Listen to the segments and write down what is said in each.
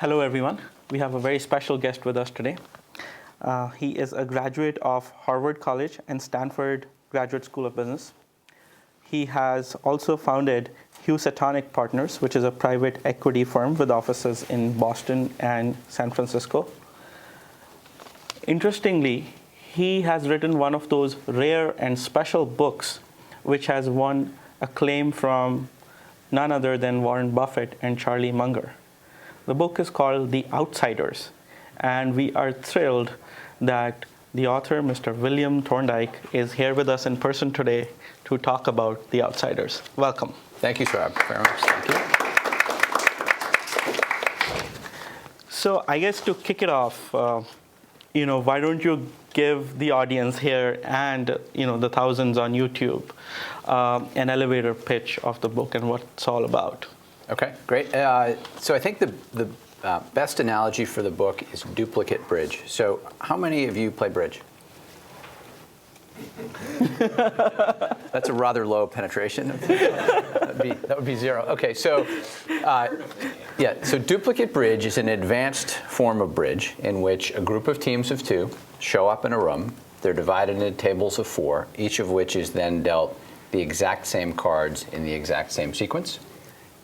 Hello, everyone. We have a very special guest with us today. He is a graduate of Harvard College and Stanford Graduate School of Business. He has also founded Housatonic Partners, which is a private equity firm with offices in Boston and San Francisco. Interestingly, he has written one of those rare and special books which has won acclaim from none other than Warren Buffett and Charlie Munger. The book is called The Outsiders, and we are thrilled that the author, Mr. William Thorndike, is here with us in person today to talk about The Outsiders. Welcome. Thank you, Saurabh, very much. Thank you. So I guess to kick it off, why don't you give the audience here and the thousands on YouTube an elevator pitch of the book and what it's all about? Okay, great. So I think the best analogy for the book is duplicate bridge. So how many of you play bridge? That's a rather low penetration. That would be zero. Okay, so so duplicate bridge is an advanced form of bridge in which a group of teams of two show up in a room. They're divided into tables of four, each of which is then dealt the exact same cards in the exact same sequence,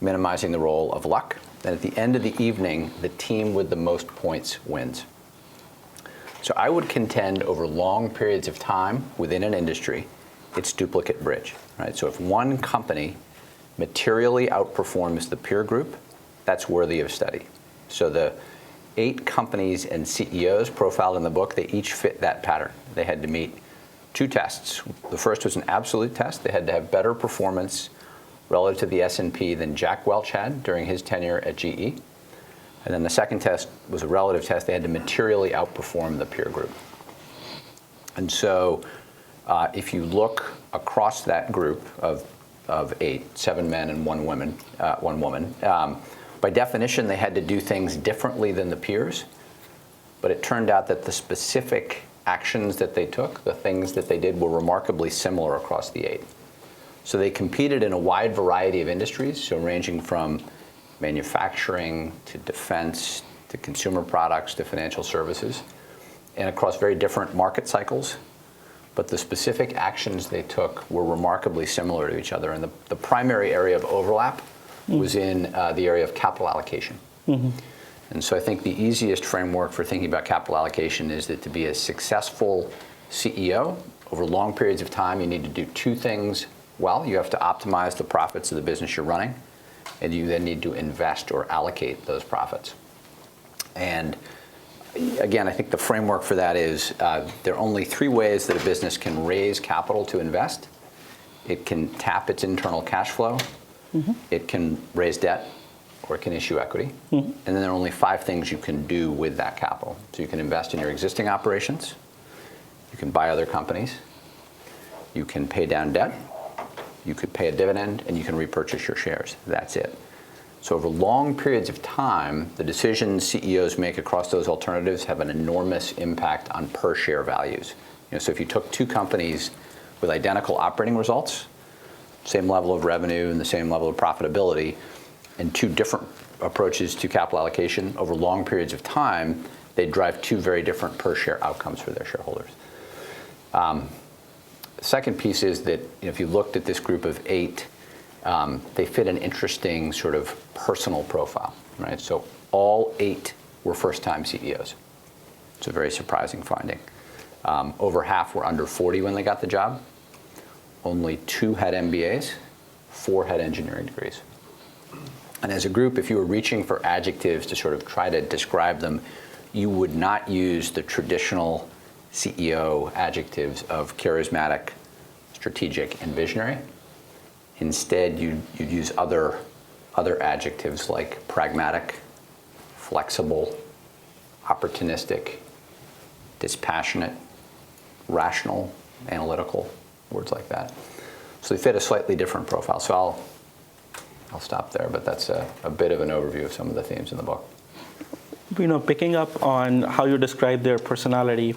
minimizing the role of luck. Then at the end of the evening, the team with the most points wins. So I would contend over long periods of time within an industry, it's duplicate bridge, right? So if one company materially outperforms the peer group, that's worthy of study. So the 8 companies and CEOs profiled in the book, they each fit that pattern. They had to meet 2 tests. The first was an absolute test. They had to have better performance relative to the S&P than Jack Welch had during his tenure at GE. And then the second test was a relative test. They had to materially outperform the peer group. And so if you look across that group of 8, 7 men and 1 woman, by definition, they had to do things differently than the peers. But it turned out that the specific actions that they took, the things that they did, were remarkably similar across the 8. So they competed in a wide variety of industries, so ranging from manufacturing to defense to consumer products to financial services, and across very different market cycles. But the specific actions they took were remarkably similar to each other. And the primary area of overlap was in the area of capital allocation. Mm-hmm. And so I think the easiest framework for thinking about capital allocation is that to be a successful CEO, over long periods of time, you need to do 2 things well. You have to optimize the profits of the business you're running, and you then need to invest or allocate those profits. And again, I think the framework for that is there are only 3 ways that a business can raise capital to invest. It can tap its internal cash flow, mm-hmm. It can raise debt, or it can issue equity. Mm-hmm. And then there are only 5 things you can do with that capital. So you can invest in your existing operations, you can buy other companies, you can pay down debt, you could pay a dividend, and you can repurchase your shares. That's it. So over long periods of time, the decisions CEOs make across those alternatives have an enormous impact on per share values. So if you took 2 companies with identical operating results, same level of revenue and the same level of profitability, and 2 different approaches to capital allocation over long periods of time, they drive 2 very different per share outcomes for their shareholders. The second piece is that if you looked at this group of 8, they fit an interesting sort of personal profile, right? So all 8 were first-time CEOs. It's a very surprising finding. Over half were under 40 when they got the job. Only 2 had MBAs, 4 had engineering degrees. And as a group, if you were reaching for adjectives to sort of try to describe them, you would not use the traditional CEO adjectives of charismatic, strategic, and visionary. Instead, you'd use other adjectives like pragmatic, flexible, opportunistic, dispassionate, rational, analytical, words like that. So they fit a slightly different profile. So I'll stop there, but that's a bit of an overview of some of the themes in the book. Picking up on how you describe their personality,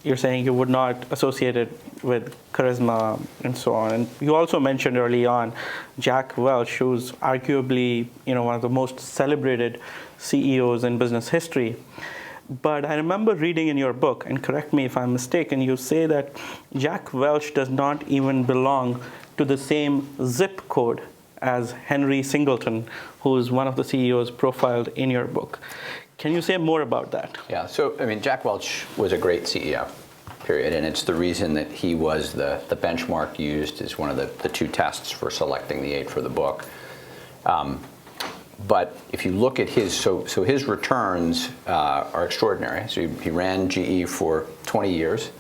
you're saying you would not associate it with charisma and so on. And you also mentioned early on Jack Welch, who's arguably one of the most celebrated CEOs in business history. But I remember reading in your book, and correct me if I'm mistaken, you say that Jack Welch does not even belong to the same zip code as Henry Singleton, who is one of the CEOs profiled in your book. Can you say more about that? Yeah, so Jack Welch was a great CEO, period, and it's the reason that he was the benchmark used as one of the two tests for selecting the 8 for the book. But if you look at his returns are extraordinary. So he ran GE for 20 years,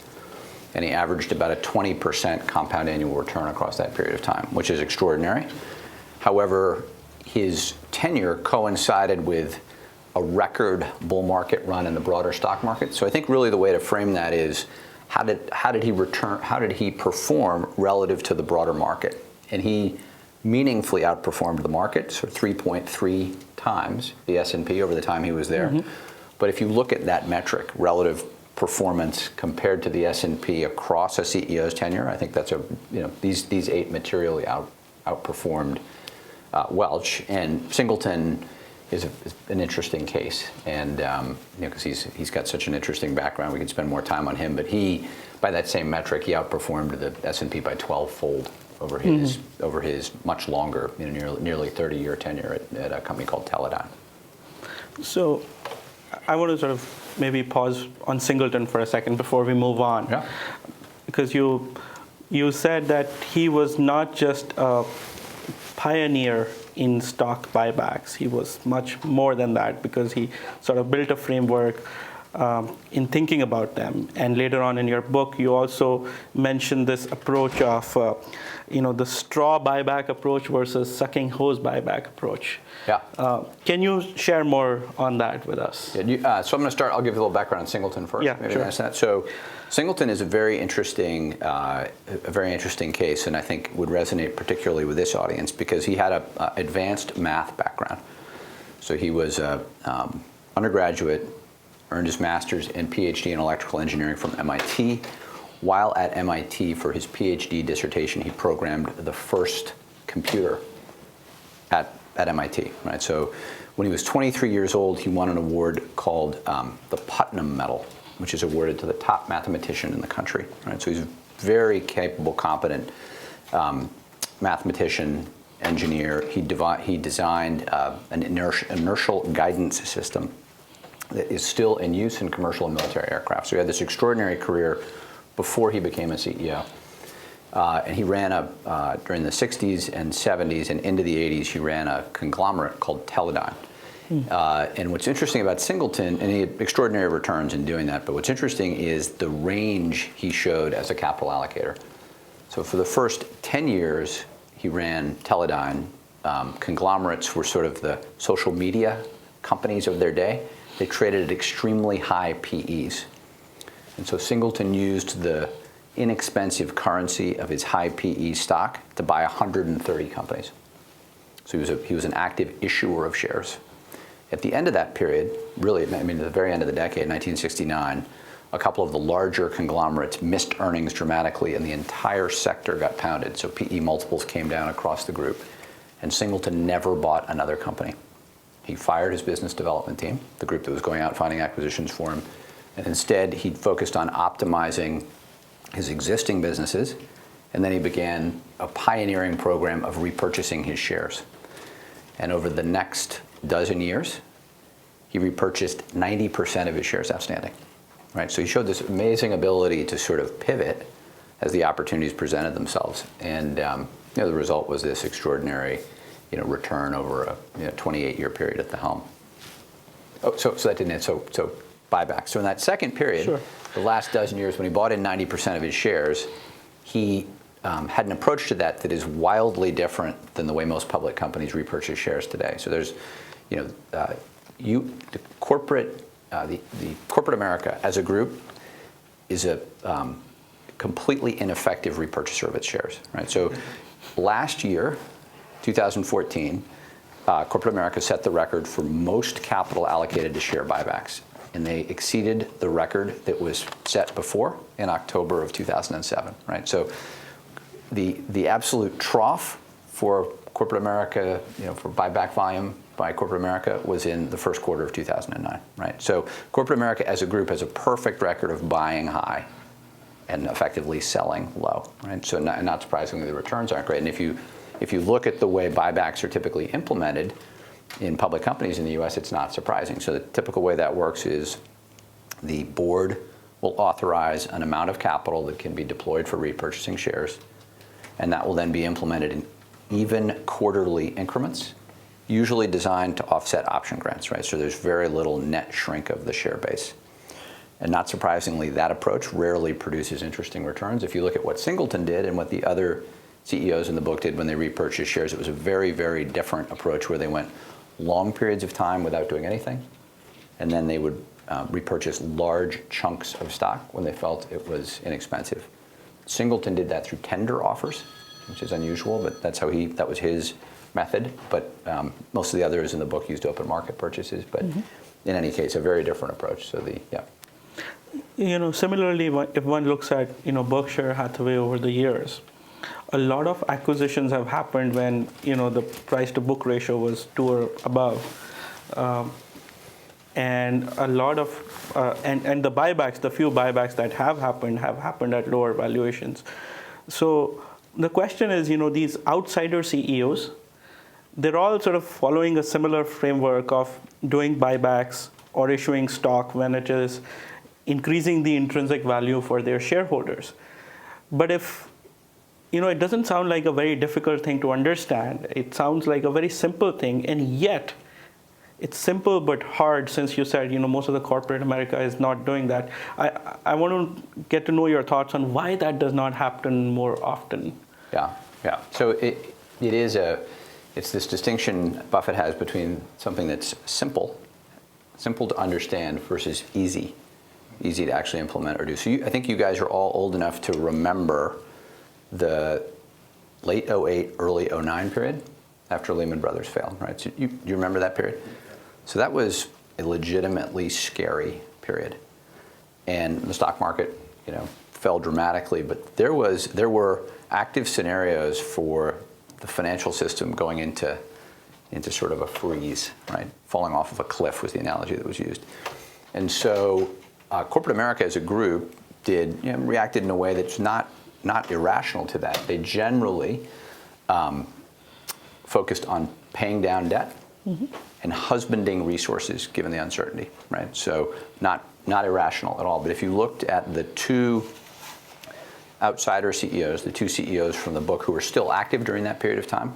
and he averaged about a 20% compound annual return across that period of time, which is extraordinary. However, his tenure coincided with a record bull market run in the broader stock market. So I think really the way to frame that is how did he perform relative to the broader market? And he meaningfully outperformed the market, so 3.3 times the S&P over the time he was there. Mm-hmm. But if you look at that metric, relative performance compared to the S&P across a CEO's tenure, I think that's these 8 materially outperformed Welch. And Singleton is an interesting case, and because he's got such an interesting background, we could spend more time on him. But he, by that same metric, he outperformed the S&P by 12-fold over his much longer, nearly 30-year tenure at a company called Teledyne. So, I want to sort of maybe pause on Singleton for a second before we move on, yeah. Because you said that he was not just a pioneer in stock buybacks. He was much more than that, because he sort of built a framework in thinking about them. And later on in your book, you also mentioned this approach of, the straw buyback approach versus sucking hose buyback approach. Yeah. Can you share more on that with us? Yeah, so I'm going to start. I'll give you a little background on Singleton first. Yeah, maybe sure. That. So Singleton is a very interesting case, and I think would resonate particularly with this audience because he had an advanced math background. So he was an undergraduate, earned his master's and PhD in electrical engineering from MIT. While at MIT for his PhD dissertation, he programmed the first computer at MIT. Right. So when he was 23 years old, he won an award called the Putnam Medal, which is awarded to the top mathematician in the country. Right. So he's a very capable, competent mathematician, engineer. He designed an inertial guidance system that is still in use in commercial and military aircraft. So he had this extraordinary career before he became a CEO. And he ran during the 60s and 70s and into the 80s, he ran a conglomerate called Teledyne. And what's interesting about Singleton, and he had extraordinary returns in doing that, but what's interesting is the range he showed as a capital allocator. So for the first 10 years, he ran Teledyne. Conglomerates were sort of the social media companies of their day. They traded at extremely high PEs. And so Singleton used the inexpensive currency of his high PE stock to buy 130 companies. So he was an active issuer of shares. At the end of that period, really, at the very end of the decade, 1969, a couple of the larger conglomerates missed earnings dramatically and the entire sector got pounded. So PE multiples came down across the group. And Singleton never bought another company. He fired his business development team, the group that was going out finding acquisitions for him. And instead, he focused on optimizing his existing businesses. And then he began a pioneering program of repurchasing his shares. And over the next dozen years, he repurchased 90% of his shares outstanding. Right? So he showed this amazing ability to sort of pivot as the opportunities presented themselves. And the result was this extraordinary return over a 28-year period at the helm. Oh, so that didn't end. So buybacks. So in that second period, sure. The last dozen years, when he bought in 90% of his shares, he had an approach to that is wildly different than the way most public companies repurchase shares today. So there's, the corporate America as a group is a completely ineffective repurchaser of its shares. Right. So last year, 2014, corporate America set the record for most capital allocated to share buybacks and they exceeded the record that was set before in October of 2007, right? So the absolute trough for corporate America, for buyback volume by corporate America was in the first quarter of 2009, right? So corporate America as a group has a perfect record of buying high and effectively selling low, right? So not surprisingly, the returns aren't great. And if you look at the way buybacks are typically implemented in public companies in the U.S., it's not surprising. So the typical way that works is the board will authorize an amount of capital that can be deployed for repurchasing shares, and that will then be implemented in even quarterly increments, usually designed to offset option grants, right? So there's very little net shrink of the share base. And not surprisingly, that approach rarely produces interesting returns. If you look at what Singleton did and what the other CEOs in the book did when they repurchased shares, it was a very, very different approach where they went long periods of time without doing anything, and then they would repurchase large chunks of stock when they felt it was inexpensive. Singleton did that through tender offers, which is unusual, but that was his method. But most of the others in the book used open market purchases. But in any case, a very different approach. So Similarly, if one looks at Berkshire Hathaway over the years, a lot of acquisitions have happened when the price to book ratio was 2 or above, and a lot of and the buybacks, the few buybacks that have happened at lower valuations. So the question is, these outsider CEOs, they're all sort of following a similar framework of doing buybacks or issuing stock when it is increasing the intrinsic value for their shareholders. But if it doesn't sound like a very difficult thing to understand. It sounds like a very simple thing, and yet it's simple but hard, since you said most of the corporate America is not doing that. I want to get to know your thoughts on why that does not happen more often. Yeah. So it's this distinction Buffett has between something that's simple to understand versus easy to actually implement or do. So I think you guys are all old enough to remember the late 08, early 09 period after Lehman Brothers failed, right? So you remember that period? So that was a legitimately scary period. And the stock market, fell dramatically, but there were active scenarios for the financial system going into sort of a freeze, right? Falling off of a cliff was the analogy that was used. And so corporate America as a group reacted in a way that's not irrational to that. They generally focused on paying down debt and husbanding resources given the uncertainty, right? So not irrational at all. But if you looked at the two outsider CEOs, the two CEOs from the book who were still active during that period of time,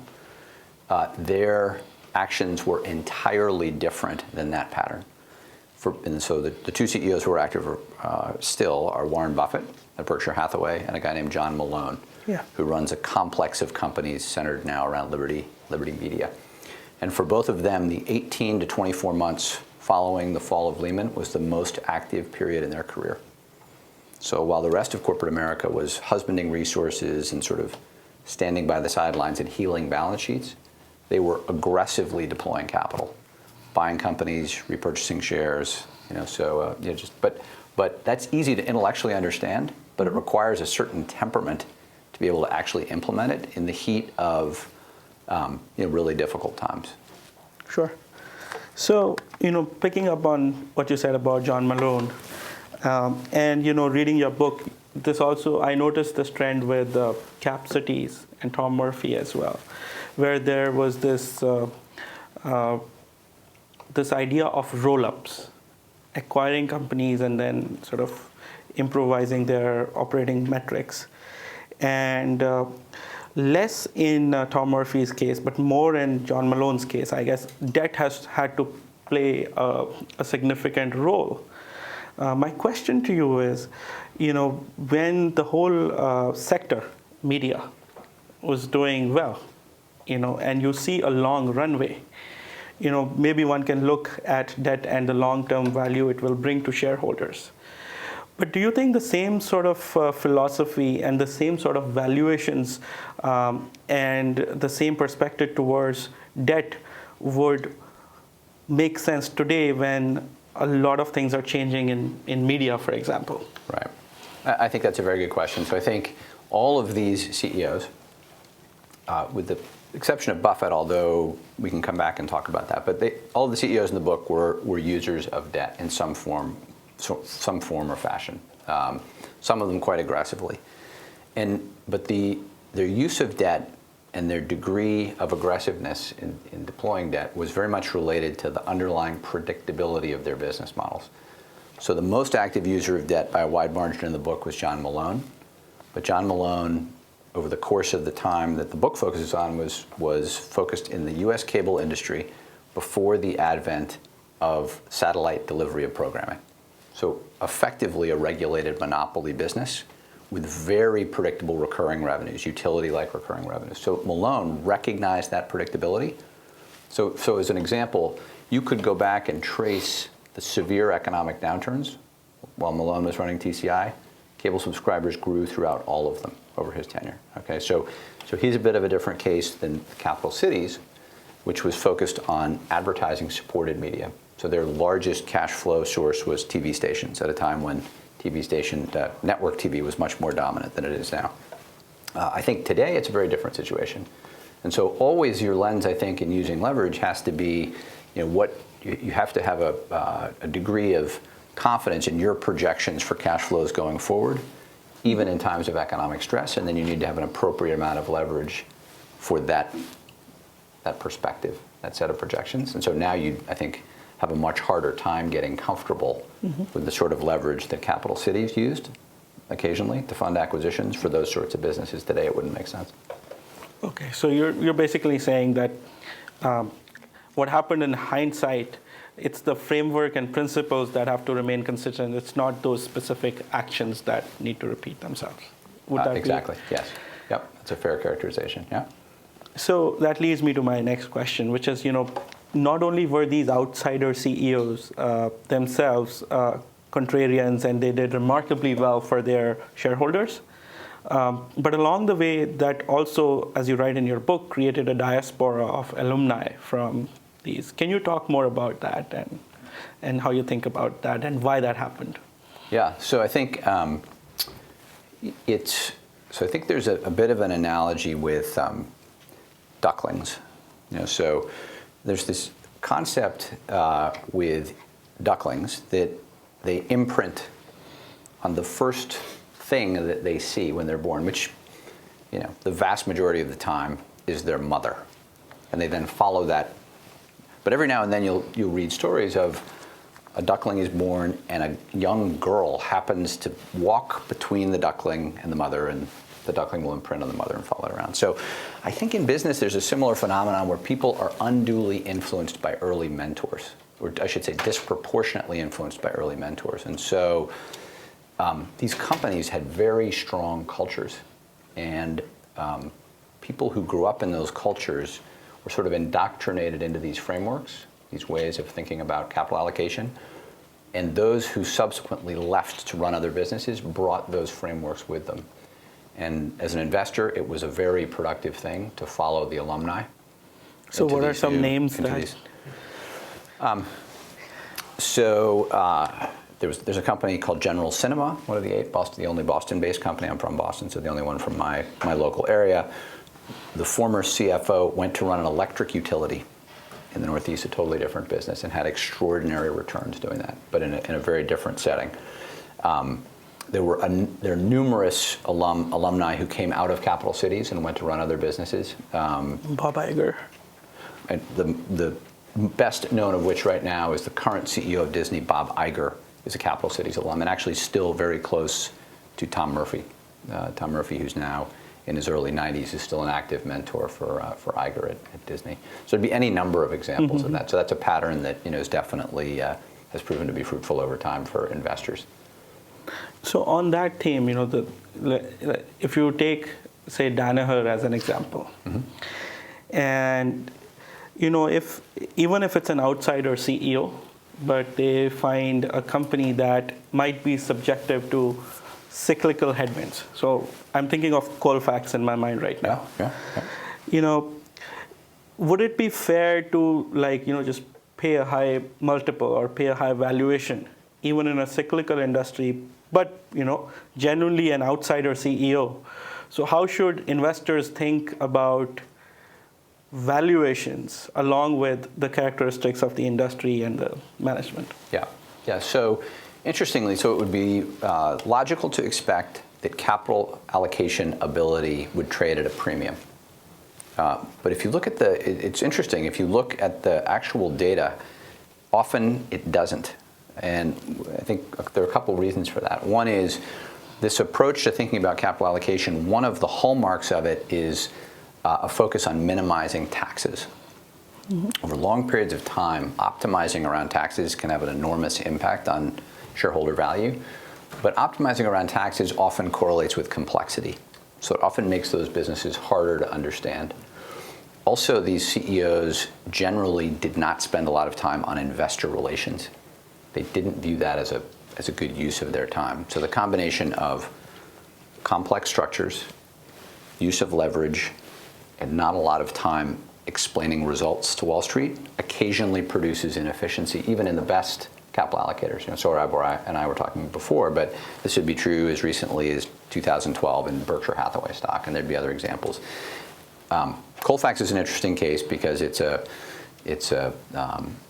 their actions were entirely different than that pattern. And so the two CEOs who are active still are Warren Buffett at Berkshire Hathaway and a guy named John Malone, who runs a complex of companies centered now around Liberty Media. And for both of them, the 18 to 24 months following the fall of Lehman was the most active period in their career. So while the rest of corporate America was husbanding resources and sort of standing by the sidelines and healing balance sheets, they were aggressively deploying capital, buying companies, repurchasing shares, but that's easy to intellectually understand, but it requires a certain temperament to be able to actually implement it in the heat of really difficult times. Sure. So, picking up on what you said about John Malone, and reading your book, I noticed this trend with Cap Cities and Tom Murphy as well, where there was this idea of roll-ups, acquiring companies and then sort of improvising their operating metrics. And less in Tom Murphy's case, but more in John Malone's case, I guess debt has had to play a significant role. My question to you is, when the whole sector, media, was doing well, and you see a long runway, maybe one can look at debt and the long-term value it will bring to shareholders. But do you think the same sort of philosophy and the same sort of valuations and the same perspective towards debt would make sense today when a lot of things are changing in media, for example? Right. I think that's a very good question. So I think all of these CEOs, with the exception of Buffett, although we can come back and talk about that, but all of the CEOs in the book were users of debt in some form or fashion. Some of them quite aggressively. But their use of debt and their degree of aggressiveness in deploying debt was very much related to the underlying predictability of their business models. So the most active user of debt by a wide margin in the book was John Malone. But John Malone, over the course of the time that the book focuses on, was focused in the U.S. cable industry before the advent of satellite delivery of programming. So effectively a regulated monopoly business with very predictable recurring revenues, utility-like recurring revenues. So Malone recognized that predictability. So as an example, you could go back and trace the severe economic downturns while Malone was running TCI. Cable subscribers grew throughout all of them over his tenure. Okay, so he's a bit of a different case than Capital Cities, which was focused on advertising-supported media. So their largest cash flow source was TV stations at a time when network TV was much more dominant than it is now. I think today it's a very different situation. And so always your lens, I think, in using leverage has to be, you have to have a degree of confidence in your projections for cash flows going forward, even in times of economic stress, and then you need to have an appropriate amount of leverage for that perspective, that set of projections. And so now you, I think, have a much harder time getting comfortable with the sort of leverage that Capital Cities used occasionally to fund acquisitions. For those sorts of businesses today, it wouldn't make sense. Okay, so you're basically saying that what happened in hindsight, it's the framework and principles that have to remain consistent. It's not those specific actions that need to repeat themselves. Would that exactly, yes. Yep, that's a fair characterization, yeah. So that leads me to my next question, which is, not only were these outsider CEOs themselves contrarians, and they did remarkably well for their shareholders, but along the way, that also, as you write in your book, created a diaspora of alumni from these. Can you talk more about that and how you think about that and why that happened? Yeah, so I think I think there's a bit of an analogy with ducklings. So there's this concept with ducklings that they imprint on the first thing that they see when they're born, which, the vast majority of the time is their mother. And they then follow that. But every now and then you'll read stories of a duckling is born and a young girl happens to walk between the duckling and the mother, and the duckling will imprint on the mother and follow it around. So I think in business there's a similar phenomenon where people are unduly influenced by early mentors, or I should say disproportionately influenced by early mentors. And so these companies had very strong cultures, and people who grew up in those cultures were sort of indoctrinated into these frameworks, these ways of thinking about capital allocation. And those who subsequently left to run other businesses brought those frameworks with them. And as an investor, it was a very productive thing to follow the alumni. So what are some names that? There's a company called General Cinema, one of the 8 Boston, the only Boston-based company. I'm from Boston, so the only one from my local area. The former CFO went to run an electric utility in the Northeast, a totally different business, and had extraordinary returns doing that, but in a very different setting. There are numerous alumni who came out of Capital Cities and went to run other businesses. Bob Iger. And the best known of which right now is the current CEO of Disney, Bob Iger, is a Capital Cities alum, and actually still very close to Tom Murphy. Tom Murphy, who's now in his early 90s, is still an active mentor for Iger at Disney. So there'd be any number of examples of that. So that's a pattern that is definitely has proven to be fruitful over time for investors. So on that theme, if you take, say, Danaher as an example, and even if it's an outsider CEO, but they find a company that might be subjective to cyclical headwinds. So I'm thinking of Colfax in my mind right now. Yeah. Would it be fair to just pay a high multiple or pay a high valuation, even in a cyclical industry, but genuinely an outsider CEO. So how should investors think about valuations along with the characteristics of the industry and the management? Yeah. So interestingly, it would be logical to expect that capital allocation ability would trade at a premium. But if you look at it's interesting, if you look at the actual data, often it doesn't. And I think there are a couple of reasons for that. One is this approach to thinking about capital allocation, one of the hallmarks of it is a focus on minimizing taxes. Mm-hmm. Over long periods of time, optimizing around taxes can have an enormous impact on shareholder value. But optimizing around taxes often correlates with complexity. So it often makes those businesses harder to understand. Also, these CEOs generally did not spend a lot of time on investor relations. They didn't view that as a good use of their time. So the combination of complex structures, use of leverage, and not a lot of time explaining results to Wall Street occasionally produces inefficiency, even in the best capital allocators. Saurabh and I were talking before, but this would be true as recently as 2012 in Berkshire Hathaway stock, and there'd be other examples. Colfax is an interesting case because it's a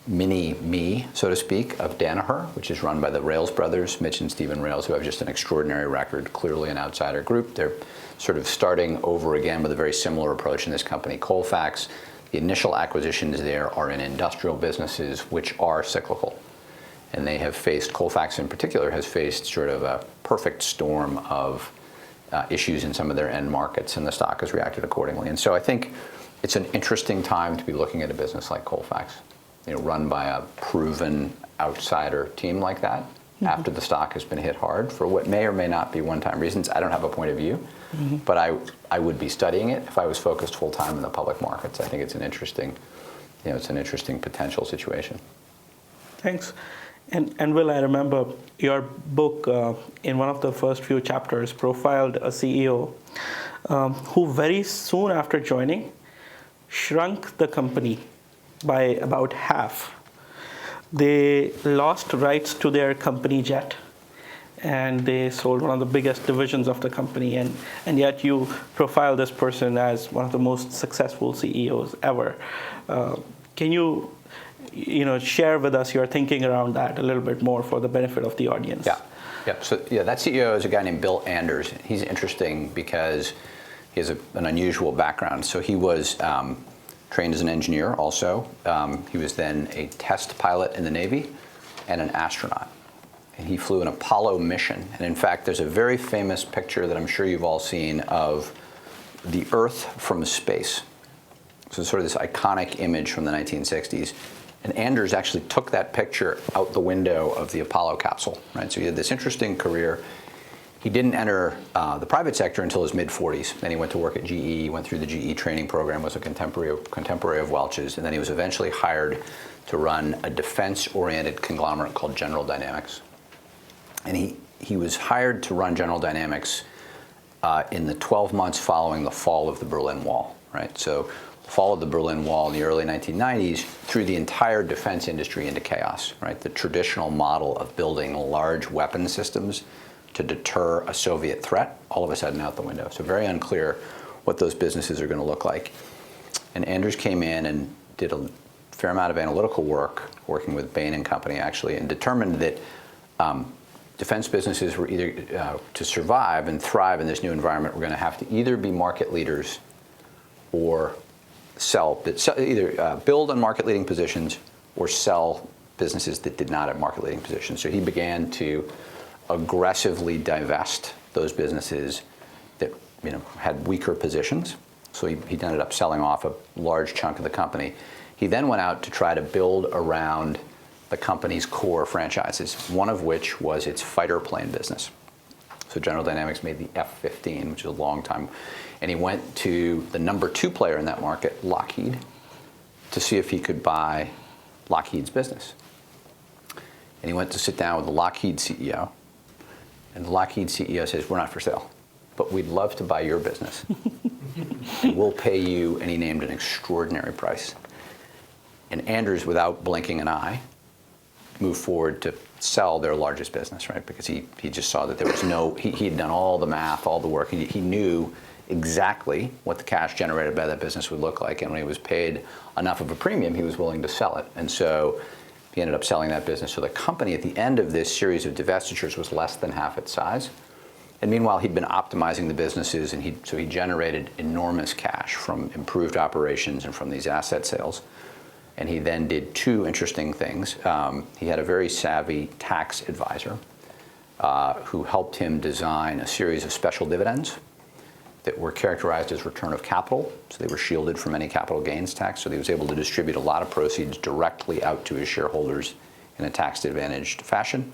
mini me, so to speak, of Danaher, which is run by the Rales brothers, Mitch and Stephen Rales, who have just an extraordinary record, clearly an outsider group. They're sort of starting over again with a very similar approach in this company, Colfax. The initial acquisitions there are in industrial businesses, which are cyclical. And they have faced, Colfax in particular, has faced sort of a perfect storm of issues in some of their end markets, and the stock has reacted accordingly. And so I think it's an interesting time to be looking at a business like Colfax, run by a proven outsider team like that, mm-hmm. after the stock has been hit hard for what may or may not be one-time reasons. I don't have a point of view, mm-hmm. but I would be studying it if I was focused full-time in the public markets. I think it's an interesting, potential situation. Thanks. And Will, I remember your book, in one of the first few chapters, profiled a CEO who very soon after joining shrunk the company by about half. They lost rights to their company jet, and they sold one of the biggest divisions of the company. And yet you profile this person as one of the most successful CEOs ever. Can you share with us your thinking around that a little bit more for the benefit of the audience? Yeah. So that CEO is a guy named Bill Anders. He's interesting because he has an unusual background. So he was trained as an engineer also. He was then a test pilot in the Navy and an astronaut. And he flew an Apollo mission. And in fact, there's a very famous picture that I'm sure you've all seen of the Earth from space. So sort of this iconic image from the 1960s. And Anders actually took that picture out the window of the Apollo capsule, right? So he had this interesting career. He didn't enter the private sector until his mid-40s. Then he went to work at GE, went through the GE training program, was a contemporary of Welch's, and then he was eventually hired to run a defense-oriented conglomerate called General Dynamics. And he was hired to run General Dynamics in the 12 months following the fall of the Berlin Wall, right? So fall of the Berlin Wall in the early 1990s threw the entire defense industry into chaos, right? The traditional model of building large weapon systems to deter a Soviet threat, all of a sudden out the window. So very unclear what those businesses are going to look like. And Anders came in and did a fair amount of analytical work, working with Bain and Company actually, and determined that defense businesses were either, to survive and thrive in this new environment, were going to have to either be market leaders or either build on market-leading positions or sell businesses that did not have market-leading positions. So he began to aggressively divest those businesses that had weaker positions. So he ended up selling off a large chunk of the company. He then went out to try to build around the company's core franchises, one of which was its fighter plane business. So General Dynamics made the F-15, which is a long time. And he went to the number 2 player in that market, Lockheed, to see if he could buy Lockheed's business. And he went to sit down with the Lockheed CEO. And the Lockheed CEO says, "We're not for sale, but we'd love to buy your business. And we'll pay you," and he named an extraordinary price. And Anders, without blinking an eye, moved forward to sell their largest business, right? Because he just saw that there was no, he had done all the math, all the work. He knew exactly what the cash generated by that business would look like. And when he was paid enough of a premium, he was willing to sell it. And so he ended up selling that business. So the company at the end of this series of divestitures was less than half its size. And meanwhile, he'd been optimizing the businesses, and so he generated enormous cash from improved operations and from these asset sales. And he then did two interesting things. He had a very savvy tax advisor who helped him design a series of special dividends that were characterized as return of capital. So they were shielded from any capital gains tax. So he was able to distribute a lot of proceeds directly out to his shareholders in a tax-advantaged fashion.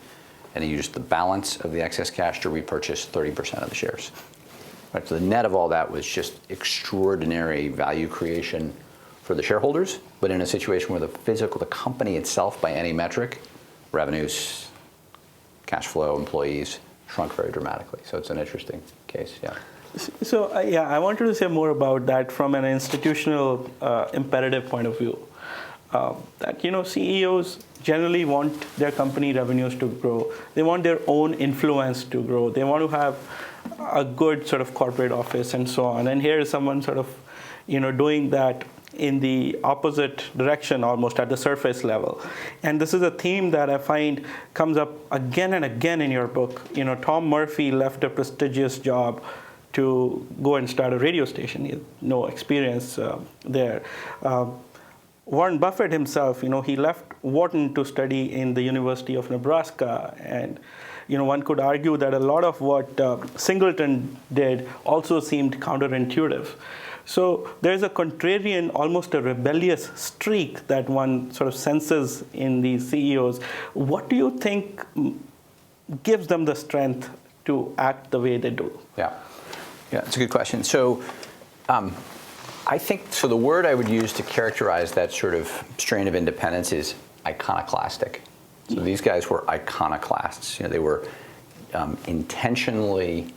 And he used the balance of the excess cash to repurchase 30% of the shares. Right, so the net of all that was just extraordinary value creation for the shareholders, but in a situation where the company itself, by any metric, revenues, cash flow, employees, shrunk very dramatically. So it's an interesting case, yeah. So, I wanted to say more about that from an institutional imperative point of view. That, CEOs generally want their company revenues to grow. They want their own influence to grow. They want to have a good sort of corporate office and so on. And here is someone sort of, doing that in the opposite direction, almost at the surface level. And this is a theme that I find comes up again and again in your book. Tom Murphy left a prestigious job to go and start a radio station. He had no experience there. Warren Buffett himself, he left Wharton to study in the University of Nebraska. And, one could argue that a lot of what Singleton did also seemed counterintuitive. So there's a contrarian, almost a rebellious streak that one sort of senses in these CEOs. What do you think gives them the strength to act the way they do? Yeah, that's a good question. So I think, the word I would use to characterize that sort of strain of independence is iconoclastic. So these guys were iconoclasts. They were intentionally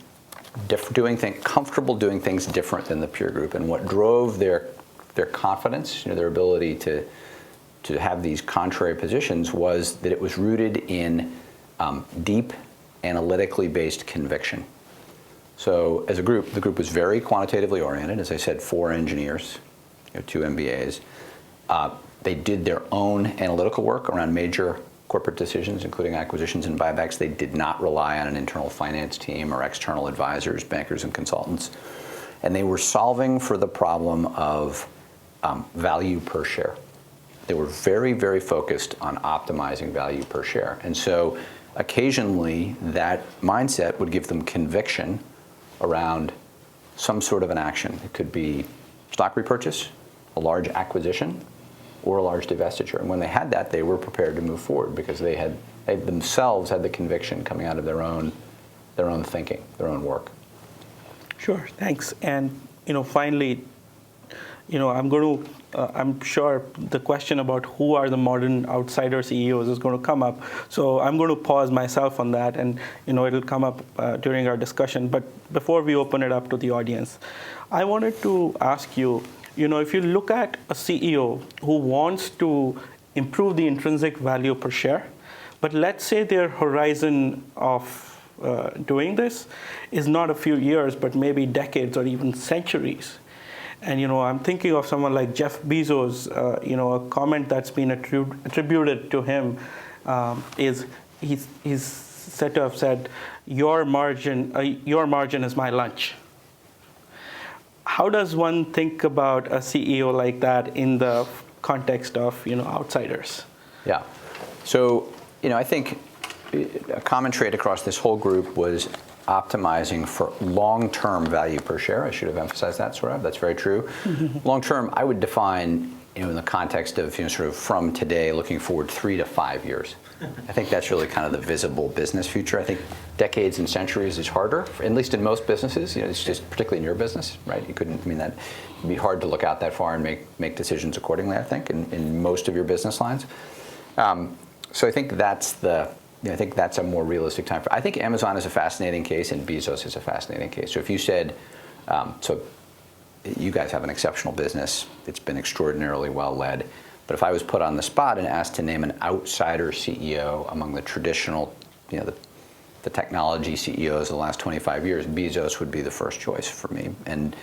comfortable doing things different than the peer group. And what drove their confidence, their ability to have these contrary positions, was that it was rooted in deep, analytically based conviction. So as a group, the group was very quantitatively oriented. As I said, 4 engineers, 2 MBAs. They did their own analytical work around major corporate decisions, including acquisitions and buybacks. They did not rely on an internal finance team or external advisors, bankers and consultants. And they were solving for the problem of value per share. They were very, very focused on optimizing value per share. And so occasionally that mindset would give them conviction around some sort of an action. It could be stock repurchase, a large acquisition, or a large divestiture. And when they had that, they were prepared to move forward because they themselves had the conviction coming out of their own thinking, their own work. Sure, thanks. And finally, I'm sure the question about who are the modern outsider CEOs is going to come up. So I'm going to pause myself on that, and it'll come up during our discussion. But before we open it up to the audience, I wanted to ask you, if you look at a CEO who wants to improve the intrinsic value per share, but let's say their horizon of doing this is not a few years, but maybe decades or even centuries. And I'm thinking of someone like Jeff Bezos. A comment that's been attributed to him is he's said to have said, "Your margin is my lunch." How does one think about a CEO like that in the context of outsiders? Yeah. So I think a common trait across this whole group was optimizing for long-term value per share. I should have emphasized that, Saurabh. That's very true. Long-term, I would define, in the context of, sort of from today, looking forward 3 to 5 years. I think that's really kind of the visible business future. I think decades and centuries is harder, at least in most businesses. It's just particularly in your business, right? That it'd be hard to look out that far and make decisions accordingly, I think, in most of your business lines. So I think that's a more realistic time. I think Amazon is a fascinating case and Bezos is a fascinating case. So if you said, so you guys have an exceptional business, it's been extraordinarily well led, But if I was put on the spot and asked to name an outsider CEO among the traditional, the technology CEOs of the last 25 years, Bezos would be the first choice for me. And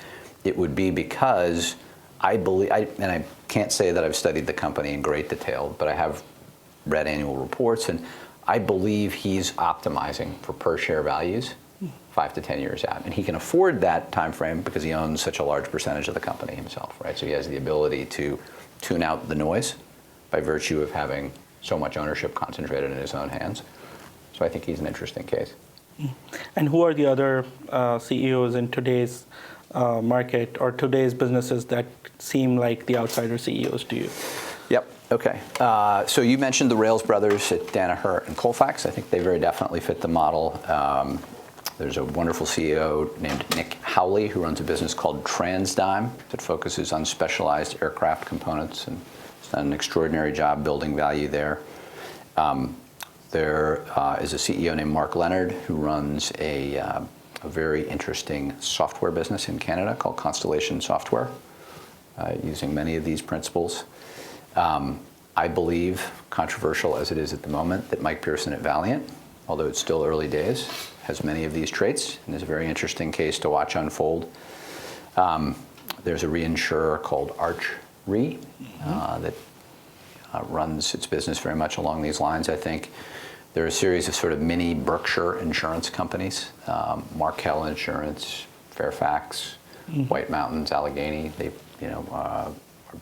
it would be because I believe, and I can't say that I've studied the company in great detail, but I have read annual reports, and I believe he's optimizing for per share values 5 to 10 years out. And he can afford that time frame because he owns such a large percentage of the company himself, right? So he has the ability to tune out the noise by virtue of having so much ownership concentrated in his own hands. So I think he's an interesting case. And who are the other CEOs in today's market or today's businesses that seem like the outsider CEOs to you? Yep. Okay. So you mentioned the Rails brothers at Danaher and Colfax. I think they very definitely fit the model. There's a wonderful CEO named Nick Howley who runs a business called TransDigm that focuses on specialized aircraft components and has done an extraordinary job building value there. There is a CEO named Mark Leonard who runs a very interesting software business in Canada called Constellation Software, using many of these principles. I believe, controversial as it is at the moment, that Mike Pearson at Valiant, although it's still early days, has many of these traits and is a very interesting case to watch unfold. There's a reinsurer called Arch Re that runs its business very much along these lines, I think. There are a series of sort of mini Berkshire insurance companies, Markel Insurance, Fairfax, White Mountains, Allegheny. They are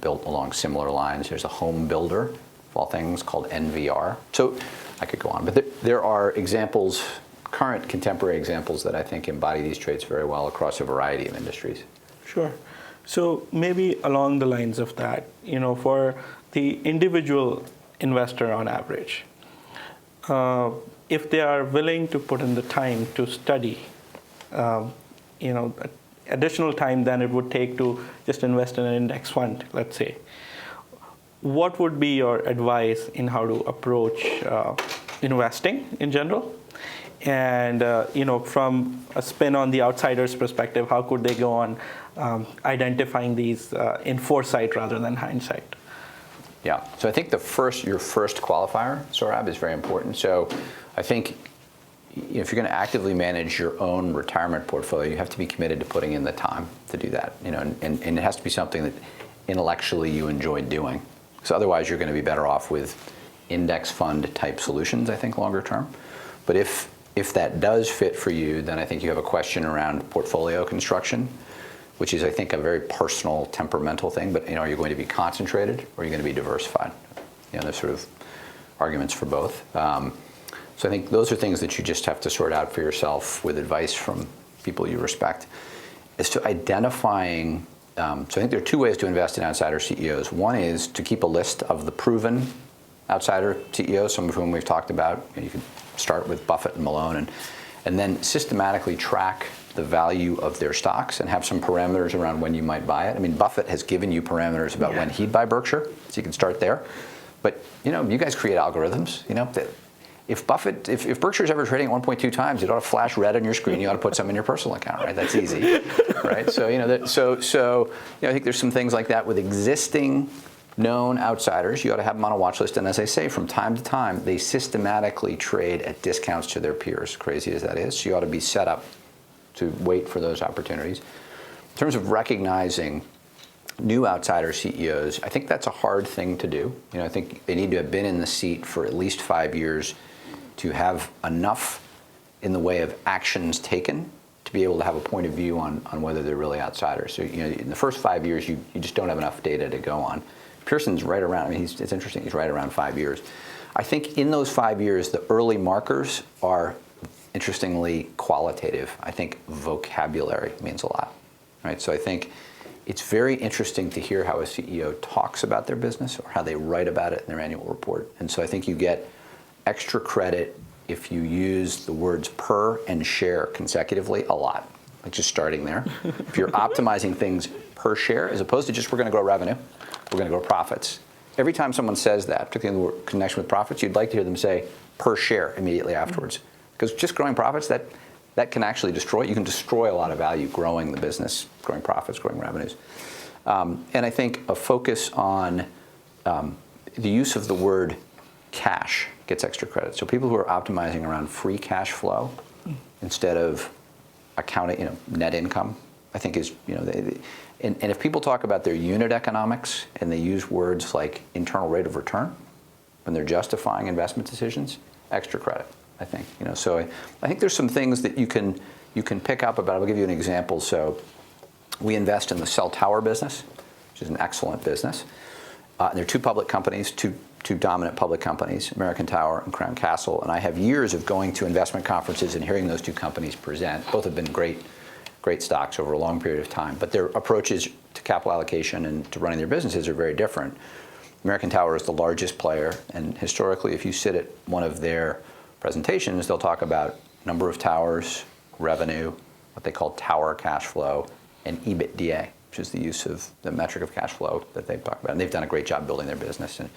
built along similar lines. There's a home builder, of all things, called NVR. So I could go on, but there are examples, current contemporary examples that I think embody these traits very well across a variety of industries. Sure. So maybe along the lines of that, for the individual investor on average, if they are willing to put in the time to study, additional time than it would take to just invest in an index fund, let's say, what would be your advice in how to approach investing in general? And from a spin on the outsider's perspective, how could they go on identifying these in foresight rather than hindsight? Yeah, so I think your first qualifier, Saurabh, is very important. So I think if you're going to actively manage your own retirement portfolio, you have to be committed to putting in the time to do that. And it has to be something that intellectually you enjoy doing. So otherwise, you're going to be better off with index fund type solutions, I think, longer term. But if that does fit for you, then I think you have a question around portfolio construction, which is, I think, a very personal, temperamental thing. But are you going to be concentrated or are you going to be diversified? There's sort of arguments for both. So I think those are things that you just have to sort out for yourself with advice from people you respect. As to identifying, so I think there are two ways to invest in outsider CEOs. One is to keep a list of the proven outsider CEOs, some of whom we've talked about. You could start with Buffett and Malone, and then systematically track the value of their stocks and have some parameters around when you might buy it. I mean, Buffett has given you parameters about when he'd buy Berkshire, so you can start there. But you guys create algorithms. If Berkshire's ever trading at 1.2 times, it ought to flash red on your screen. You ought to put some in your personal account, right? That's easy, right? So I think there's some things like that with existing known outsiders. You ought to have them on a watch list. And as I say, from time to time, they systematically trade at discounts to their peers, crazy as that is. So you ought to be set up to wait for those opportunities. In terms of recognizing new outsider CEOs, I think that's a hard thing to do. I think they need to have been in the seat for at least 5 years to have enough in the way of actions taken to be able to have a point of view on whether they're really outsiders. So in the first 5 years, you just don't have enough data to go on. Pearson's right around, it's interesting, he's right around 5 years. I think in those 5 years, the early markers are interestingly qualitative. I think vocabulary means a lot, right? So I think it's very interesting to hear how a CEO talks about their business or how they write about it in their annual report. And so I think you get extra credit if you use the words per and share consecutively a lot, like just starting there. If you're optimizing things per share as opposed to just we're going to grow revenue, we're going to grow profits. Every time someone says that, particularly in the connection with profits, you'd like to hear them say per share immediately afterwards. Because just growing profits, that can actually you can destroy a lot of value growing the business, growing profits, growing revenues. And I think a focus on the use of the word cash gets extra credit. So people who are optimizing around free cash flow instead of accounting, net income, I think is, and if people talk about their unit economics and they use words like internal rate of return when they're justifying investment decisions, extra credit, I think. So I think there's some things that you can pick up about. I'll give you an example. So we invest in the cell tower business, which is an excellent business. There are two public companies, two dominant public companies, American Tower and Crown Castle, and I have years of going to investment conferences and hearing those two companies present. Both have been great stocks over a long period of time, but their approaches to capital allocation and to running their businesses are very different. American Tower is the largest player, and historically, if you sit at one of their presentations, they'll talk about number of towers, revenue, what they call tower cash flow, and EBITDA, which is the use of the metric of cash flow that they talk about. And they've done a great job building their business. And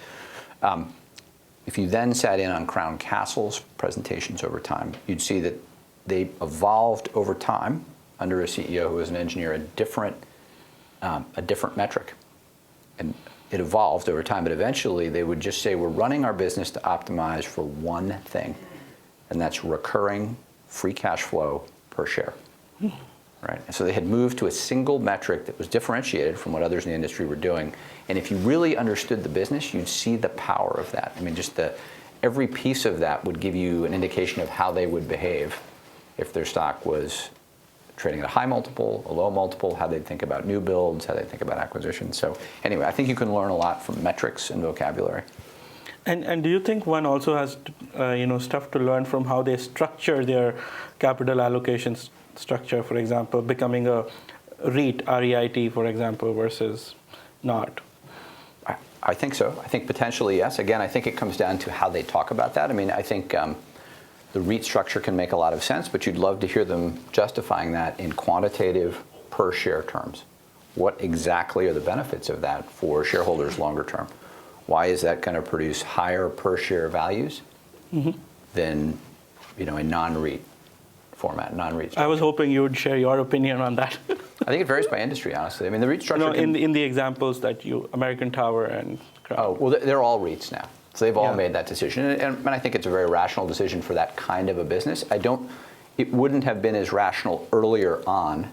if you then sat in on Crown Castle's presentations over time, you'd see that they evolved over time under a CEO who was an engineer, a different metric. And it evolved over time, but eventually they would just say, we're running our business to optimize for one thing, and that's recurring free cash flow per share. Right? And so they had moved to a single metric that was differentiated from what others in the industry were doing. And if you really understood the business, you'd see the power of that. I mean, just every piece of that would give you an indication of how they would behave if their stock was trading at a high multiple, a low multiple, how they'd think about new builds, how they'd think about acquisitions. So anyway, I think you can learn a lot from metrics and vocabulary. And do you think one also has stuff to learn from how they structure their capital allocation structure, for example, becoming a REIT, REIT, for example, versus not? I think so. I think potentially, yes. Again, I think it comes down to how they talk about that. I mean, I think the REIT structure can make a lot of sense, but you'd love to hear them justifying that in quantitative per share terms. What exactly are the benefits of that for shareholders longer term? Why is that going to produce higher per share values than a non-REIT format, non-REIT structure? I was hoping you would share your opinion on that. I think it varies by industry, honestly. I mean, the REIT structure. No, in the examples that American Tower and Crown. Oh, well, they're all REITs now. So they've all made that decision. And I think it's a very rational decision for that kind of a business. It wouldn't have been as rational earlier on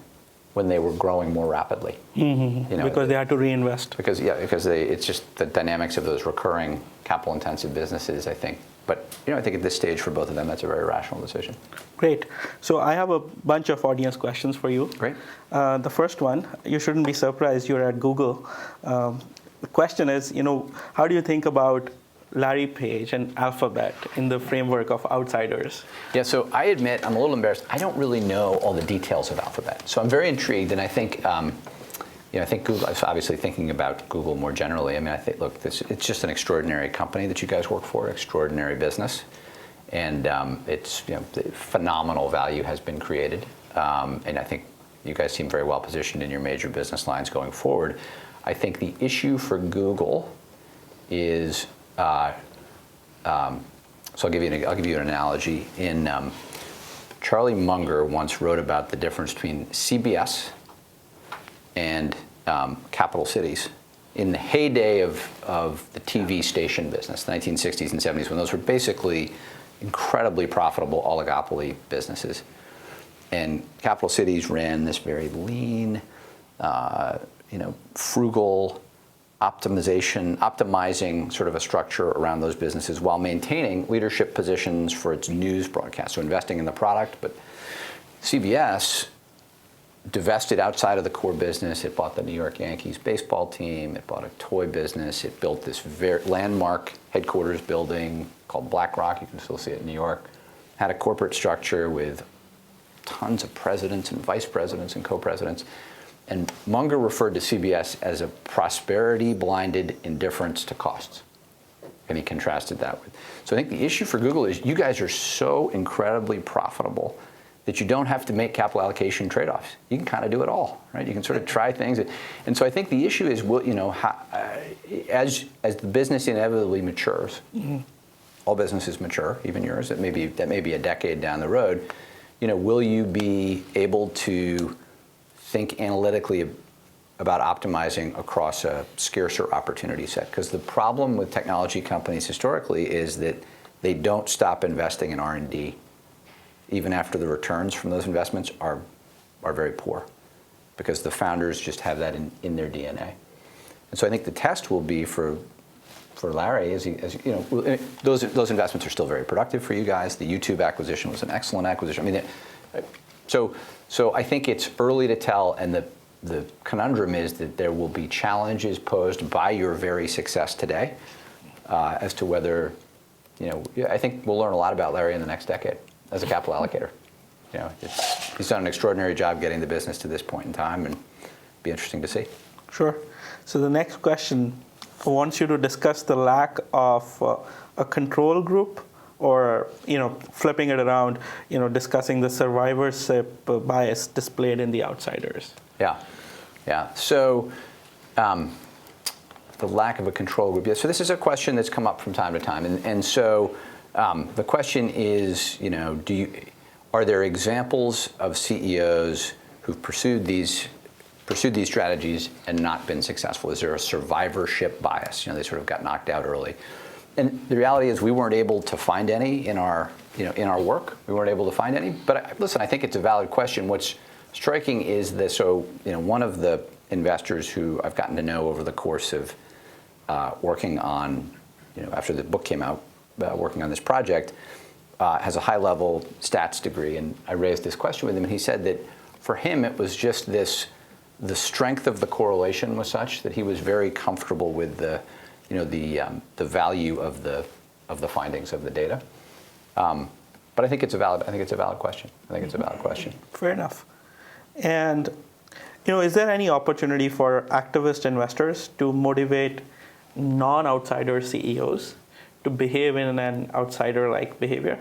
when they were growing more rapidly. Because they had to reinvest. Because it's just the dynamics of those recurring capital-intensive businesses, I think. But I think at this stage for both of them, that's a very rational decision. Great. So I have a bunch of audience questions for you. Great. The first one, you shouldn't be surprised you're at Google. The question is, how do you think about Larry Page and Alphabet in the framework of outsiders? Yeah, so I admit I'm a little embarrassed. I don't really know all the details of Alphabet. So I'm very intrigued, and I think, I think Google, I was obviously thinking about Google more generally. I mean, I think, look, it's just an extraordinary company that you guys work for, extraordinary business. And it's, phenomenal value has been created. And I think you guys seem very well positioned in your major business lines going forward. I think the issue for Google is, so I'll give you an analogy. Charlie Munger once wrote about the difference between CBS and capital cities in the heyday of the TV station business, the 1960s and 70s, when those were basically incredibly profitable oligopoly businesses. And capital cities ran this very lean, frugal, optimizing sort of a structure around those businesses while maintaining leadership positions for its news broadcast, so investing in the product. But CBS divested outside of the core business. It bought the New York Yankees baseball team. It bought a toy business. It built this landmark headquarters building called BlackRock. You can still see it in New York. Had a corporate structure with tons of presidents and vice presidents and co-presidents. And Munger referred to CBS as a prosperity-blinded indifference to costs. And he contrasted that with. So I think the issue for Google is you guys are so incredibly profitable that you don't have to make capital allocation trade-offs. You can kind of do it all, right? You can sort of try things. And so I think the issue is, as the business inevitably matures, all businesses mature, even yours, that may be a decade down the road, will you be able to think analytically about optimizing across a scarcer opportunity set. Because the problem with technology companies historically is that they don't stop investing in R&D, even after the returns from those investments are very poor, because the founders just have that in their DNA. And so I think the test will be for Larry, as you know, those investments are still very productive for you guys. The YouTube acquisition was an excellent acquisition. I mean, so I think it's early to tell, and the conundrum is that there will be challenges posed by your very success today as to whether, I think we'll learn a lot about Larry in the next decade as a capital allocator. He's done an extraordinary job getting the business to this point in time, and it'll be interesting to see. Sure. So the next question wants you to discuss the lack of a control group, or flipping it around, discussing the survivorship bias displayed in The Outsiders. Yeah. So the lack of a control group. Yeah. So this is a question that's come up from time to time, and so the question is, are there examples of CEOs who've pursued these strategies and not been successful? Is there a survivorship bias? They sort of got knocked out early. And the reality is we weren't able to find any in our work. We weren't able to find any. But listen, I think it's a valid question. What's striking is that, one of the investors who I've gotten to know over the course of working on, after the book came out, working on this project, has a high-level stats degree. And I raised this question with him, and he said that for him it was just the strength of the correlation was such that he was very comfortable with the value of the findings of the data. But I think it's a valid question. Fair enough. And is there any opportunity for activist investors to motivate non-outsider CEOs to behave in an outsider-like behavior?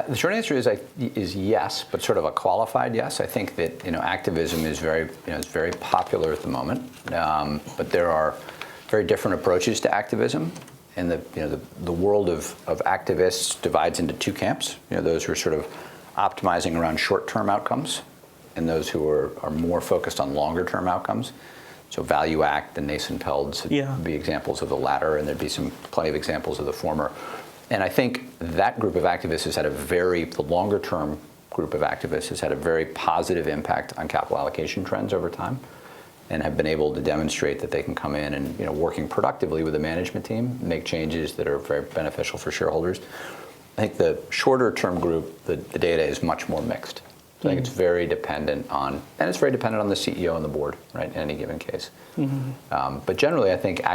The short answer is yes, but sort of a qualified yes. I think that activism is very popular at the moment, but there are very different approaches to activism, and the world of activists divides into two camps. Those who are sort of optimizing around short-term outcomes, and those who are more focused on longer-term outcomes. So Value Act and Nascent Pelds would be examples of the latter, and there'd be plenty of examples of the former. And I think that group of activists has had the longer-term group of activists has had a very positive impact on capital allocation trends over time, and have been able to demonstrate that they can come in and, working productively with the management team, make changes that are very beneficial for shareholders. I think the shorter-term group, the data is much more mixed. So I think it's very dependent on, the CEO and the board, right, in any given case. But generally, I think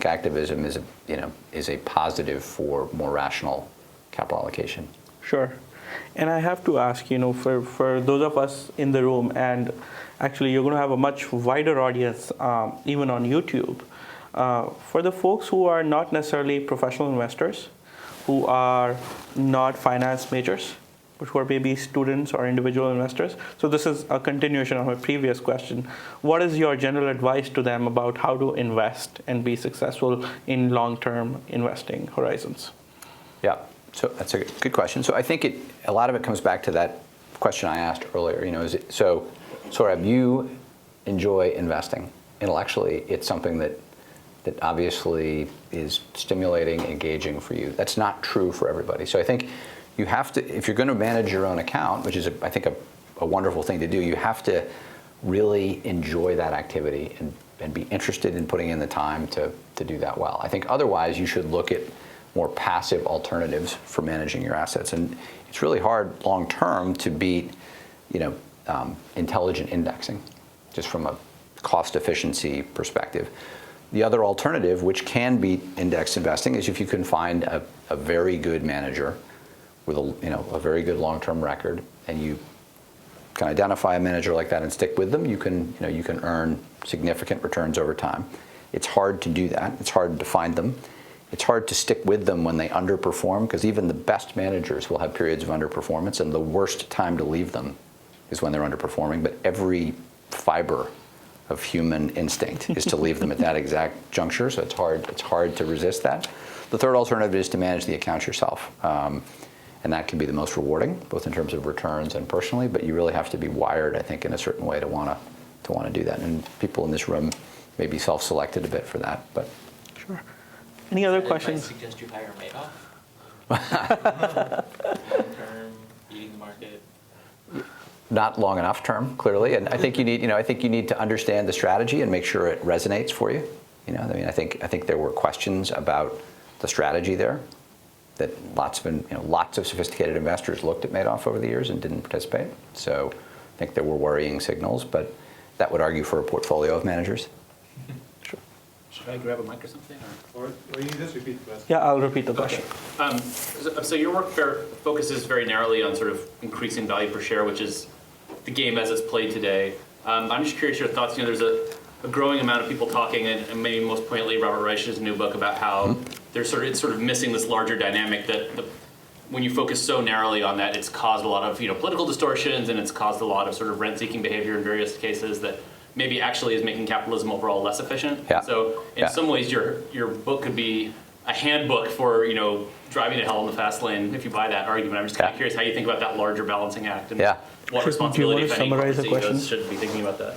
activism is a positive for more rational capital allocation. Sure. And I have to ask, for those of us in the room, and actually you're going to have a much wider audience, even on YouTube, for the folks who are not necessarily professional investors, who are not finance majors, but who are maybe students or individual investors. So this is a continuation of my previous question. What is your general advice to them about how to invest and be successful in long-term investing horizons? Yeah, so that's a good question. So I think a lot of it comes back to that question I asked earlier. Saurabh, you enjoy investing intellectually. It's something that obviously is stimulating, engaging for you. That's not true for everybody. So I think you have to, if you're going to manage your own account, which is, I think, a wonderful thing to do, you have to really enjoy that activity and be interested in putting in the time to do that well. I think otherwise you should look at more passive alternatives for managing your assets. And it's really hard long term to beat intelligent indexing, just from a cost efficiency perspective. The other alternative, which can beat index investing, is if you can find a very good manager with a very good long-term record, and you can identify a manager like that and stick with them, you can earn significant returns over time. It's hard to do that. It's hard to find them. It's hard to stick with them when they underperform, because even the best managers will have periods of underperformance, and the worst time to leave them is when they're underperforming. But every fiber of human instinct is to leave them at that exact juncture, so it's hard to resist that. The third alternative is to manage the account yourself. And that can be the most rewarding, both in terms of returns and personally, but you really have to be wired, I think, in a certain way to want to want to do that. And people in this room may be self-selected a bit for that. But sure. Any other I questions? suggest you hire Madoff. Long-term, beating the market. not long enough term, clearly. And I think you need, I think you need to understand the strategy and make sure it resonates for you. I think there were questions about the strategy there that lots of sophisticated investors looked at Madoff over the years and didn't participate. So I think there were worrying signals, but that would argue for a portfolio of managers. Sure. Should I grab a mic or something? Or you just repeat the question. Yeah, I'll repeat the question. So your work focuses very narrowly on sort of increasing value per share, which is the game as it's played today. I'm just curious your thoughts. There's a growing amount of people talking, and maybe most poignantly Robert Reich's new book about how it's sort of missing this larger dynamic that when you focus so narrowly on that, it's caused a lot of political distortions, and it's caused a lot of sort of rent-seeking behavior in various cases that maybe actually is making capitalism overall less efficient. Yeah. So in some ways, your book could be a handbook for driving to hell in the fast lane if you buy that argument. I'm just kind of curious how you think about that larger balancing act and what responsibility, if any, summarize the CEOs should be thinking about that.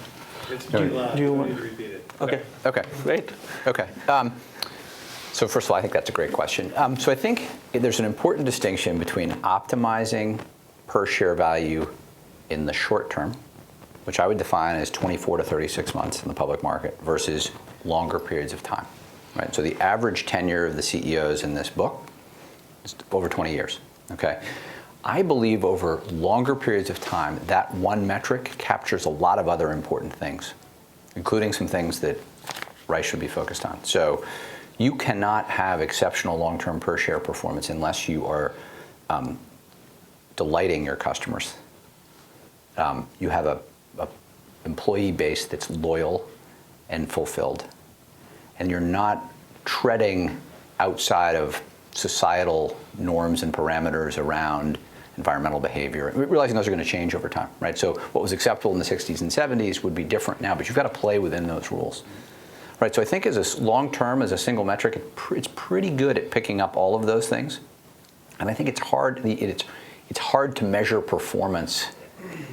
It's too loud. Do you so I want- need to repeat it. Okay. Great. Okay. So first of all, I think that's a great question. So I think there's an important distinction between optimizing per share value in the short term, which I would define as 24 to 36 months in the public market, versus longer periods of time. Right? So the average tenure of the CEOs in this book is over 20 years. Okay. I believe over longer periods of time, that one metric captures a lot of other important things, including some things that Reich should be focused on. So you cannot have exceptional long-term per share performance unless you are delighting your customers. You have a employee base that's loyal and fulfilled, and you're not treading outside of societal norms and parameters around environmental behavior, realizing those are going to change over time, right? So what was acceptable in the 60s and 70s would be different now, but you've got to play within those rules, right? So I think as a long-term, as a single metric, it's pretty good at picking up all of those things, and I think it's hard. It's hard to measure performance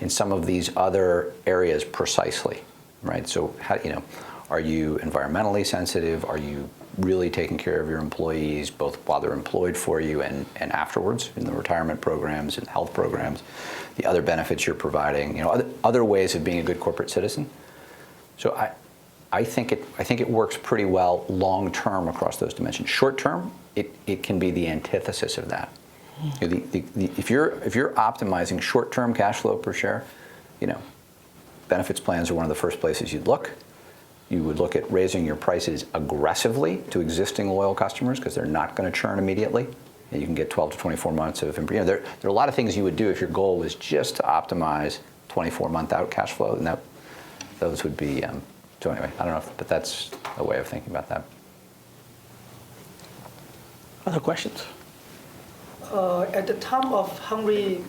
in some of these other areas precisely, right? So how, are you environmentally sensitive? Are you really taking care of your employees, both while they're employed for you and afterwards in the retirement programs and health programs, the other benefits you're providing, other ways of being a good corporate citizen? So I think it works pretty well long term across those dimensions. Short term, it can be the antithesis of that. If you're optimizing short term cash flow per share, benefits plans are one of the first places you'd look. You would look at raising your prices aggressively to existing loyal customers because they're not going to churn immediately. And you can get 12 to 24 months of improvement. There are a lot of things you would do if your goal was just to optimize 24-month out cash flow, and those would be. So anyway, I don't know, but that's a way of thinking about that. Other questions? At the time of Henry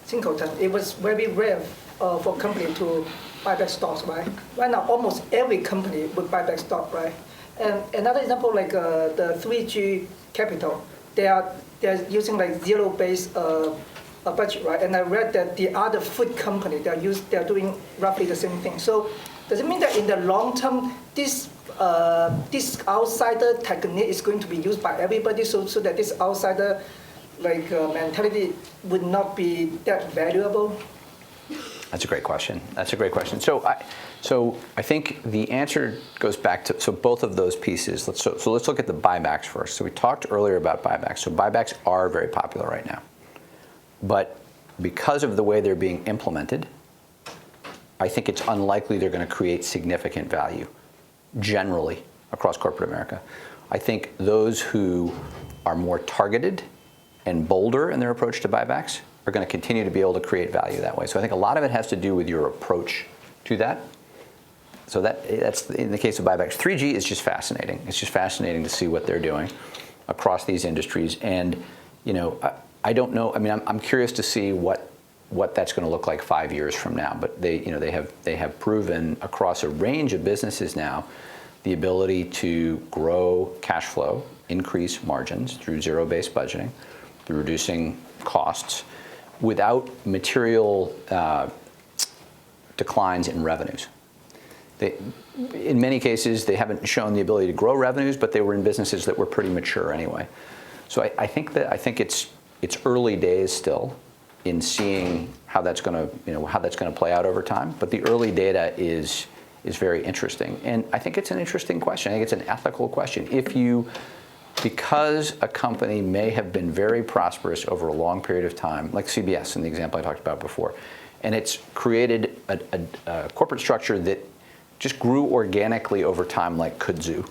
Singleton, it was very rare for a company to buy back stocks, right? Right now, almost every company would buy back stock, right? And another example, like the 3G Capital, they're using like zero-based budget, right? And I read that the other food company, they're doing roughly the same thing. So does it mean that in the long term, this outsider technique is going to be used by everybody, so that this outsider mentality would not be that valuable? That's a great question. So I think the answer goes back to both of those pieces. Let's look at the buybacks first. So we talked earlier about buybacks. So buybacks are very popular right now, but because of the way they're being implemented, I think it's unlikely they're going to create significant value generally across corporate America. I think those who are more targeted and bolder in their approach to buybacks are going to continue to be able to create value that way. So I think a lot of it has to do with your approach to that. So that's in the case of buybacks. 3G is just fascinating. It's just fascinating to see what they're doing across these industries. And I don't know. I mean, I'm curious to see what that's going to look like 5 years from now. But they have proven across a range of businesses now the ability to grow cash flow, increase margins through zero-based budgeting, through reducing costs, without material declines in revenues. in many cases, they haven't shown the ability to grow revenues, but they were in businesses that were pretty mature anyway. So I think it's early days still in seeing how that's going to play out over time. But the early data is very interesting, and I think it's an interesting question. I think it's an ethical question. Because a company may have been very prosperous over a long period of time, like CBS in the example I talked about before, and it's created a corporate structure that just grew organically over time like kudzu,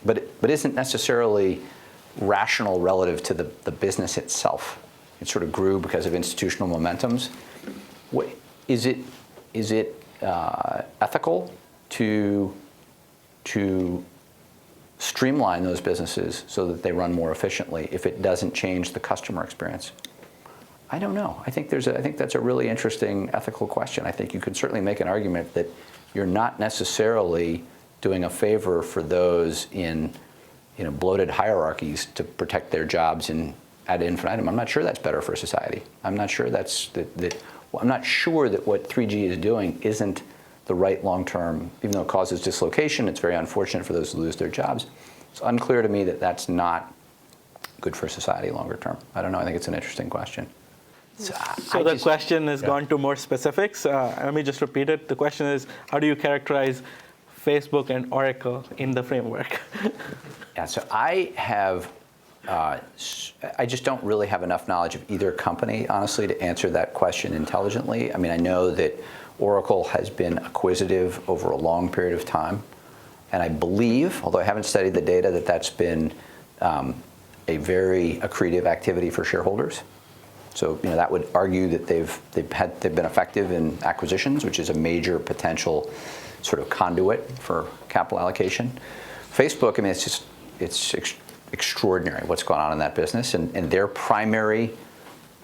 but isn't necessarily rational relative to the business itself. It sort of grew because of institutional momentums. Is it ethical to streamline those businesses so that they run more efficiently if it doesn't change the customer experience? I don't know. I think that's a really interesting ethical question. I think you could certainly make an argument that you're not necessarily doing a favor for those in bloated hierarchies to protect their jobs ad infinitum. I'm not sure that's better for society. I'm not sure I'm not sure that what 3G is doing isn't the right long-term, even though it causes dislocation. It's very unfortunate for those who lose their jobs. It's unclear to me that that's not good for society longer term. I don't know. I think it's an interesting question. So the question has gone to more specifics. Let me just repeat it. The question is, how do you characterize Facebook and Oracle in the framework? Yeah, so I just don't really have enough knowledge of either company, honestly, to answer that question intelligently. I mean, I know that Oracle has been acquisitive over a long period of time. And I believe, although I haven't studied the data, that that's been a very accretive activity for shareholders. So that would argue that they've been effective in acquisitions, which is a major potential sort of conduit for capital allocation. Facebook, I mean, it's extraordinary what's going on in that business, and their primary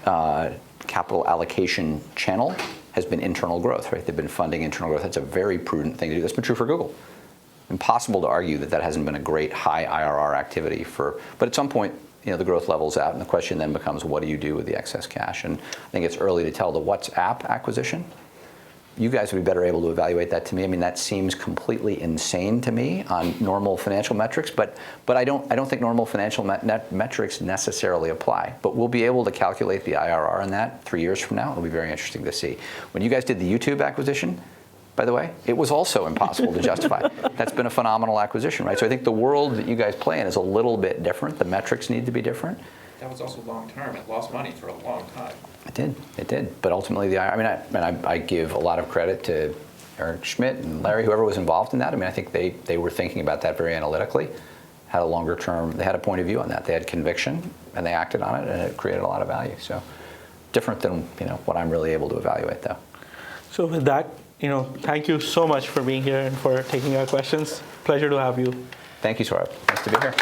capital allocation channel has been internal growth, right? They've been funding internal growth. That's a very prudent thing to do. That's been true for Google. Impossible to argue that hasn't been a great high IRR activity but at some point, the growth levels out, and the question then becomes, what do you do with the excess cash? And I think it's early to tell. The WhatsApp acquisition, you guys would be better able to evaluate that to me. I mean, that seems completely insane to me on normal financial metrics, but I don't think normal financial metrics necessarily apply. But we'll be able to calculate the IRR on that 3 years from now. It'll be very interesting to see. When you guys did the YouTube acquisition, by the way, it was also impossible to justify. That's been a phenomenal acquisition, right? So I think the world that you guys play in is a little bit different. The metrics need to be different. That was also long term. It lost money for a long time. It did. But ultimately, I give a lot of credit to Eric Schmidt and Larry, whoever was involved in that. I mean, I think they were thinking about that very analytically, had a longer term, they had a point of view on that. They had conviction, and they acted on it, and it created a lot of value. So different than what I'm really able to evaluate, though. So with that, thank you so much for being here and for taking our questions. Pleasure to have you. Thank you, Saurabh. Nice to be here.